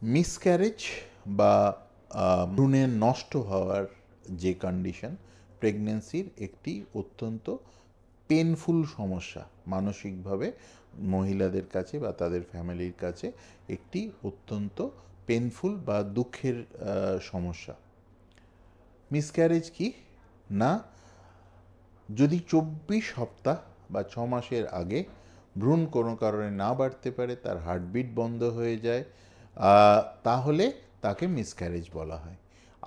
Miscarriage বা ভ্রূণের নষ্ট হওয়ার যে কন্ডিশন, প্রেগন্যান্সির একটি অত্যন্ত পেনফুল সমস্যা, মানসিকভাবে মহিলাদের কাছে বা তাদের ফ্যামিলির কাছে একটি অত্যন্ত পেনফুল বা দুঃখের সমস্যা। মিসক্যারেজ কি না, যদি 24 সপ্তাহ বা 6 মাসের আগে ভ্রূণ কোনো কারণে না বাড়তে পারে, তার হার্টবিট বন্ধ হয়ে যায়, তাহলে তাকে মিসক্যারেজ বলা হয়।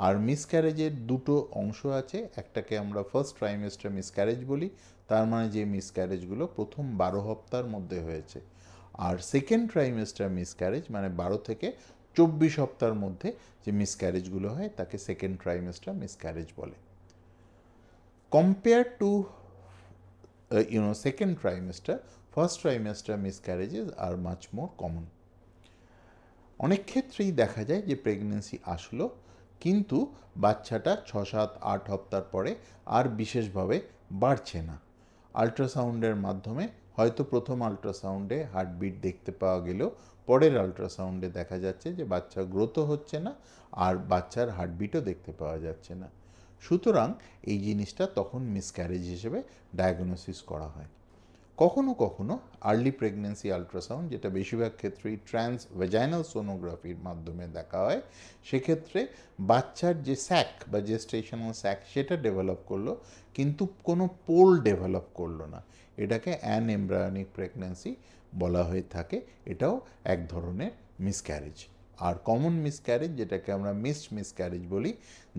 আর মিসক্যারেজের দুটো অংশ আছে, একটাকে আমরা ফার্স্ট ট্রাইমেস্টার মিসক্যারেজ বলি, তার মানে যে মিসক্যারেজগুলো প্রথম 12 সপ্তাহের মধ্যে হয়েছে। আর সেকেন্ড ট্রাইমেস্টার মিসক্যারেজ মানে 12 থেকে 24 সপ্তাহের মধ্যে যে মিসক্যারেজগুলো হয় তাকে সেকেন্ড ট্রাইমেস্টার মিসক্যারেজ বলে। Compared to second trimester, first trimester miscarriages are much more common. অনেক ক্ষেত্রেই দেখা যায় যে প্রেগনেন্সি আসলো, কিন্তু বাচ্চাটা 6, 7, 8 সপ্তাহ পরে আর বিশেষভাবে বাড়ছে না। আল্ট্রাসাউন্ডের মাধ্যমে হয়তো প্রথম আল্ট্রাসাউন্ডে হার্টবিট দেখতে পাওয়া গেলেও পরের আল্ট্রাসাউন্ডে দেখা যাচ্ছে যে বাচ্চার গ্রোথও হচ্ছে না আর বাচ্চার হার্টবিটও দেখতে পাওয়া যাচ্ছে না। সুতরাং এই জিনিসটা তখন মিসক্যারেজ হিসেবে ডায়াগনোসিস করা হয়। কখনো কখনো আর্লি প্রেগনেন্সি আল্ট্রাসাউন্ড, যেটা বেশিরভাগ ক্ষেত্রেই ট্রান্স ভ্যাজাইনাল সোনোগ্রাফির মাধ্যমে দেখা হয়, সেক্ষেত্রে বাচ্চার যে স্যাক বা জেস্টেশনাল স্যাক সেটা ডেভেলপ করলো, কিন্তু কোনো পোল ডেভেলপ করলো না। এটাকে অ্যান এমব্রায়োনিক প্রেগনেন্সি বলা হয়ে থাকে। এটাও এক ধরনের মিসক্যারেজ। আর কমন মিসক্যারেজ, যেটাকে আমরা মিসড মিসক্যারেজ বলি,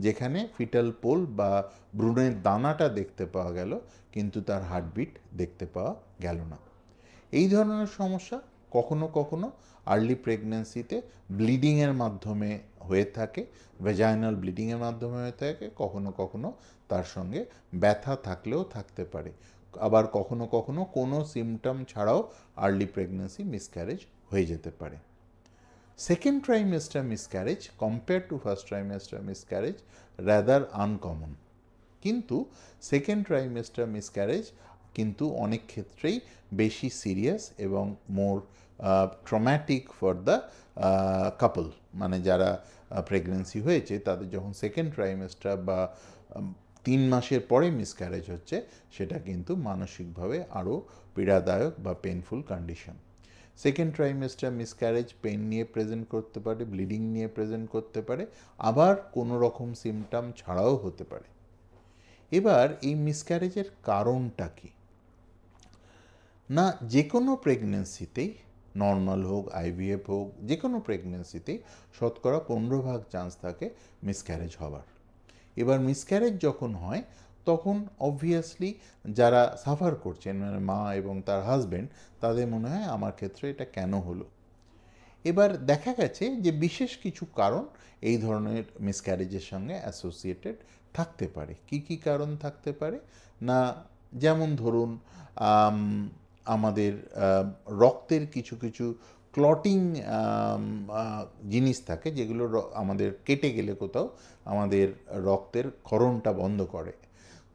যেখানে ফিটাল পোল বা ভ্রূণের দানাটা দেখতে পাওয়া গেল কিন্তু তার হার্টবিট দেখতে পাওয়া গেল না। এই ধরনের সমস্যা কখনো কখনো আর্লি প্রেগন্যান্সিতে ব্লিডিংয়ের মাধ্যমে হয়ে থাকে, ভেজাইনাল ব্লিডিংয়ের মাধ্যমে হয়ে থাকে, কখনো কখনো তার সঙ্গে ব্যথা থাকলেও থাকতে পারে। আবার কখনো কখনো কোনো সিমটম ছাড়াও আর্লি প্রেগন্যান্সি মিসক্যারেজ হয়ে যেতে পারে। Second trimester miscarriage compared to first trimester miscarriage rather uncommon, কিন্তু সেকেন্ড ট্রাইমেস্টার মিসক্যারেজ কিন্তু অনেক ক্ষেত্রেই বেশি সিরিয়াস এবং মোর ট্রমাটিক ফর দ্য কাপল, মানে যারা প্রেগনেন্সি হয়েছে তাদের যখন সেকেন্ড ট্রাইমেস্টার বা 3 মাসের পরে মিসক্যারেজ হচ্ছে, সেটা কিন্তু মানসিকভাবে আরও পীড়াদায়ক বা painful condition. Second trimester miscarriage pain নিয়ে প্রেজেন্ট করতে পারে, ব্লিডিং নিয়ে প্রেজেন্ট করতে পারে, আবার কোনো রকম সিমটম ছাড়াও হতে পারে। এবার এই মিসক্যারেজের কারণটা কি না, যে কোনো প্রেগনেন্সিতেই, নর্মাল হোক আইভিএফ হোক, যে কোনো প্রেগনেন্সিতেই 15% চান্স থাকে মিসক্যারেজ হওয়ার। এবার মিসক্যারেজ যখন হয় তখন অবভিয়াসলি যারা সাফার করছেন, মানে মা এবং তার হাজব্যান্ড, তাদের মনে হয় আমার ক্ষেত্রে এটা কেন হলো। এবার দেখা গেছে যে বিশেষ কিছু কারণ এই ধরনের মিসক্যারেজের সঙ্গে অ্যাসোসিয়েটেড থাকতে পারে। কি কি কারণ থাকতে পারে না, যেমন ধরুন আমাদের রক্তের কিছু কিছু ক্লটিং জিনিস থাকে, যেগুলো আমাদের কেটে গেলে কোথাও আমাদের রক্তের ক্ষরণটা বন্ধ করে।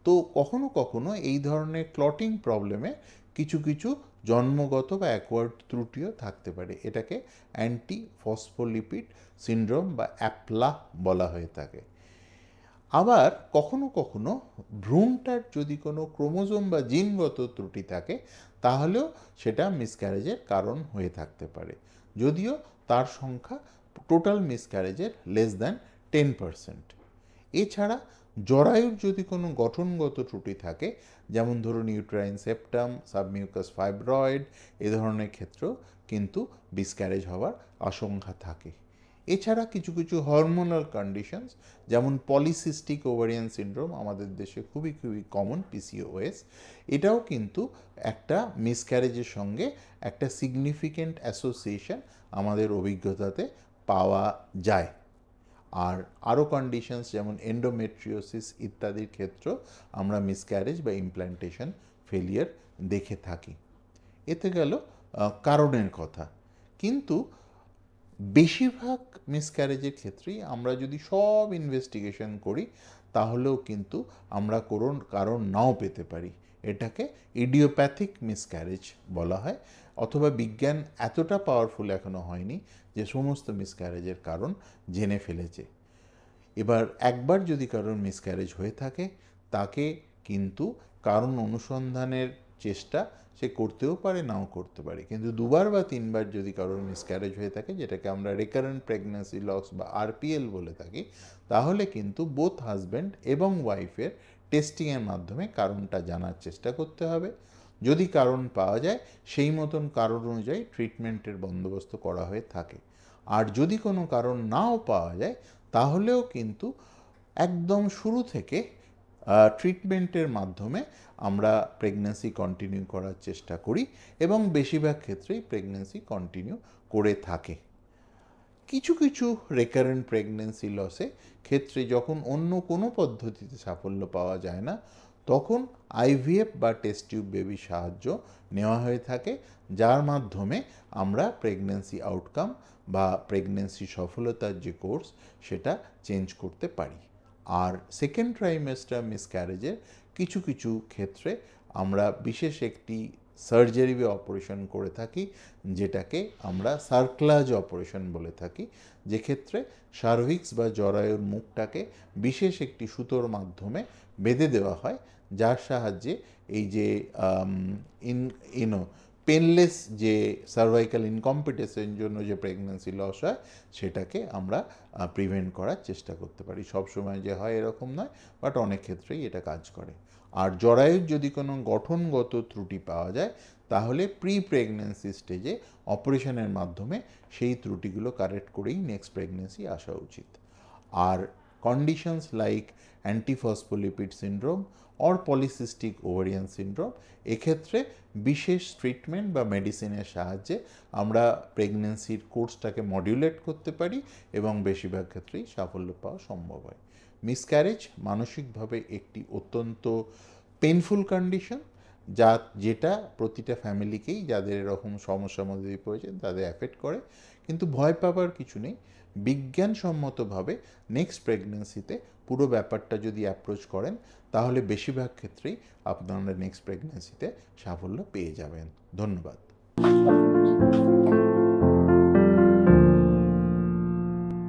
তো কখনো কখনো এই ধরনের ক্লটিং প্রবলেমে কিছু কিছু জন্মগত বা অ্যাকোয়ার্ড ত্রুটিও থাকতে পারে। এটাকে অ্যান্টি ফসফোলিপিড সিনড্রোম বা অ্যাপলা বলা হয়ে থাকে। আবার কখনো কখনো ভ্রূণটার যদি কোনো ক্রোমোজোম বা জিনগত ত্রুটি থাকে, তাহলেও সেটা মিসক্যারেজের কারণ হয়ে থাকতে পারে, যদিও তার সংখ্যা টোটাল মিসক্যারেজের লেস দ্যান 10%। এছাড়া জরায়ুর যদি কোনো গঠনগত ত্রুটি থাকে, যেমন ধরুন ইউট্রাইন সেপ্টাম, সাবমিউকাস ফাইব্রয়েড, এ ধরনের ক্ষেত্রেও কিন্তু মিসক্যারেজ হওয়ার আশঙ্কা থাকে। এছাড়া কিছু কিছু হরমোনাল কন্ডিশনস, যেমন পলিসিস্টিক ওভারিয়ান সিনড্রোম, আমাদের দেশে খুবই খুবই কমন, পিসিওএস, এটাও কিন্তু একটা মিসক্যারেজের সঙ্গে একটা সিগনিফিক্যান্ট অ্যাসোসিয়েশন আমাদের অভিজ্ঞতাতে পাওয়া যায়। আর আরও কন্ডিশনস যেমন এন্ডোমেট্রিওসিস ইত্যাদির ক্ষেত্রেও আমরা মিসক্যারেজ বা ইমপ্ল্যান্টেশন ফেলিয়ার দেখে থাকি। এতে গেল কারণের কথা। কিন্তু বেশিরভাগ মিসক্যারেজের ক্ষেত্রেই আমরা যদি সব ইনভেস্টিগেশন করি, তাহলেও কিন্তু আমরা কোনো কারণ নাও পেতে পারি। এটাকে ইডিওপ্যাথিক মিসক্যারেজ বলা হয়, অথবা বিজ্ঞান এতটা পাওয়ারফুল এখনো হয়নি যে সমস্ত মিসক্যারেজের কারণ জেনে ফেলেছে। এবার একবার যদি কারোর মিসক্যারেজ হয়ে থাকে তাকে কিন্তু কারণ অনুসন্ধানের চেষ্টা সে করতেও পারে, নাও করতে পারে, কিন্তু দুবার বা তিনবার যদি কারোর মিসক্যারেজ হয়ে থাকে, যেটাকে আমরা রিকারেন্ট প্রেগন্যান্সি লস বা আরপিএল বলে থাকি, তাহলে কিন্তু বোথ হাজব্যান্ড এবং ওয়াইফের টেস্টিংয়ের মাধ্যমে কারণটা জানার চেষ্টা করতে হবে। যদি কারণ পাওয়া যায় সেই মতন কারণ অনুযায়ী ট্রিটমেন্টের বন্দোবস্ত করা হয়ে থাকে। আর যদি কোনো কারণ নাও পাওয়া যায় তাহলেও কিন্তু একদম শুরু থেকে ট্রিটমেন্টের মাধ্যমে আমরা প্রেগন্যান্সি কন্টিনিউ করার চেষ্টা করি এবং বেশিরভাগ ক্ষেত্রেই প্রেগন্যান্সি কন্টিনিউ করে থাকে। কিছু কিছু রিকারেন্ট প্রেগন্যান্সি লসে ক্ষেত্রে যখন অন্য কোনো পদ্ধতিতে সাফল্য পাওয়া যায় না, তখন আইভিএফ বা টেস্ট টিউব বেবির সাহায্য নেওয়া হয়ে থাকে, যার মাধ্যমে আমরা প্রেগন্যান্সি আউটকাম বা প্রেগন্যান্সি সফলতার যে কোর্স সেটা চেঞ্জ করতে পারি। আর সেকেন্ড ট্রাইমেস্টার মিসক্যারেজের কিছু কিছু ক্ষেত্রে আমরা বিশেষ একটি সার্জারি বা অপারেশন করে থাকি, যেটাকে আমরা সার্ক্লাজ অপারেশন বলে থাকি, যে ক্ষেত্রে সার্ভিক্স বা জরায়ুর মুখটাকে বিশেষ একটি সুতোর মাধ্যমে বেঁধে দেওয়া হয়, যার সাহায্যে এই যে পেনলেস যে সার্ভাইকাল ইনকম্পিটেন্সের জন্য যে প্রেগন্যান্সি লস হয় সেটাকে আমরা প্রিভেন্ট করার চেষ্টা করতে পারি। সবসময় যে হয় এরকম নয়, বাট অনেক ক্ষেত্রেই এটা কাজ করে। আর জরায়ুর যদি কোনো গঠনগত ত্রুটি পাওয়া যায় তাহলে প্রি প্রেগন্যান্সি স্টেজে অপারেশনের মাধ্যমে সেই ত্রুটিগুলো কারেক্ট করেই নেক্সট প্রেগন্যান্সি আসা উচিত। আর conditions like antiphospholipid syndrome or polycystic ovarian syndrome, এক্ষেত্রে বিশেষ ট্রিটমেন্ট বা মেডিসিনের সাহায্যে আমরা প্রেগন্যান্সির কোর্সটাকে মডিউলেট করতে পারি এবং বেশিরভাগ ক্ষেত্রেই সাফল্য পাওয়া সম্ভব হয়। মিসক্যারেজ মানসিকভাবে একটি অত্যন্ত পেইনফুল কন্ডিশন, যেটা প্রতিটা ফ্যামিলিকেই, যাদের এরকম সমস্যার মধ্যে দিয়ে পড়েছেন, তাদের অ্যাফেক্ট করে। কিন্তু ভয় পাবার কিছু নেই। বিজ্ঞানসম্মতভাবে নেক্সট প্রেগন্যান্সিতে পুরো ব্যাপারটা যদি অ্যাপ্রোচ করেন তাহলে বেশিরভাগ ক্ষেত্রেই আপনারা নেক্সট প্রেগন্যান্সিতে সাফল্য পেয়ে যাবেন। ধন্যবাদ।